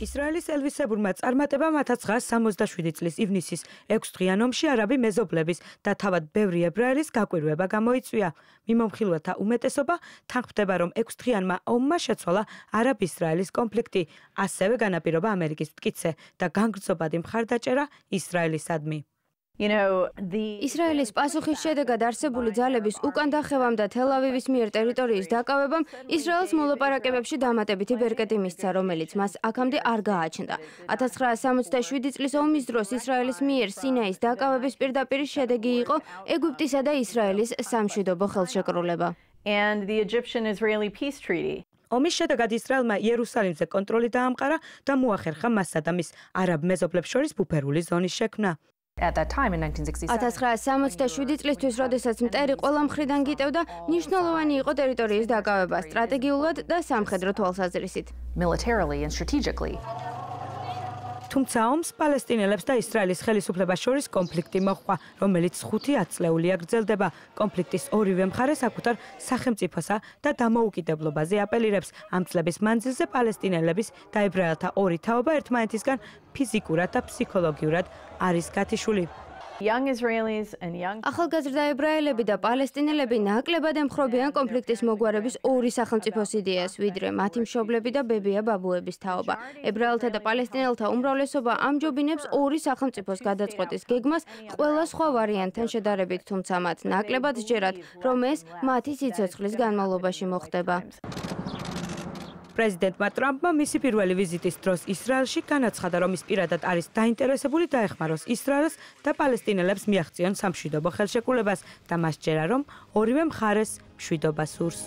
ისრაელის ელვისებურმა წარმატებამ 1967 წლის ივნისის 6-დღიან ომში არაბი მეზობლების და თავად ბევრი ებრაელის გაკვირვება გამოიწვია. მიმომხილველთა უმეტესობა თანხმდება, რომ 6-დღიანმა ომმა შეცვალა არაბ-ისრაელის კონფლიქტი, ასევე განაპირობა ამერიკის მტკიცე და განგრძობადი მხარდაჭერა ისრაელისადმი. ისრაელის პასუხის შედეგად არსებული ძალების უკან დახევამ და თელ-ავივის მიერ ტერიტორიის დაკავებამ ისრაელს მოლაპარაკებებში დამატებითი ბერკეტი მისცა, რომელიც მას აქამდე არ გააჩნდა. 1967 წლის ომის დროს ისრაელის მიერ სინაის დაკავების პირდაპირი შედეგი იყო ეგვიპტისა და ისრაელის სამშვიდობო ხელშეკრულება. ომის შედეგად ისრაელმა იერუსალიმზე კონტროლი დაამყარა და მოახერხა მასსა და მის არაბ მეზობლებს შორის ბუფერული ზონის შექმნა. 1967 წლისთვის, როდესაც მტერი ყველა მხრიდან გიტევდა, მნიშვნელოვანი იყო ტერიტორიის დაკავება სტრატეგიულად და სამხედრო თვალსაზრისით. თუმცა ომს პალესტინელებს და ისრაელის ხელისუფლებას შორის კონფლიქტი მოჰყვა, რომელიც 5 ათწლეული გრძელდება. კონფლიქტის ორივე მხარე საკუთარ სახელმწიფოსა და დამოუკიდებლობაზე აპელირებს. ამ წლების მანძილზე პალესტინელების და ებრაელთა ორი თაობა ერთმანეთისგან ფიზიკურად და ფსიქოლოგიურად არის გათიშული. ახალგაზრდა ებრაელები და პალესტინელები ნაკლებად ემხრობიან კონფლიქტის მოგვარების ორი სახელმწიფოს იდეას, ვიდრე მათი მშობლები და ბებია ბაბუების თაობა. ებრაელთა და პალესტინელთა უმრავლესობა ამჯობინებს ორი სახელმწიფოს გადაწყვეტის გეგმას ყველა სხვა ვარიანტთან შედარებით, თუმცა მათ ნაკლებად სჯერათ, რომ ეს მათი სიცოცხლის განმავლობაში მოხდება. პრეზიდენტმა ტრამპმა მისი პირველი ვიზიტის დროს ისრაელში განაცხადა, რომ ის პირადად არის დაინტერესებული დაეხმაროს ისრაელს და პალესტინელებს მიაღწიონ სამშვიდობო ხელშეკრულებას და მას სჯერა, რომ ორივე მხარეს მშვიდობა სურს.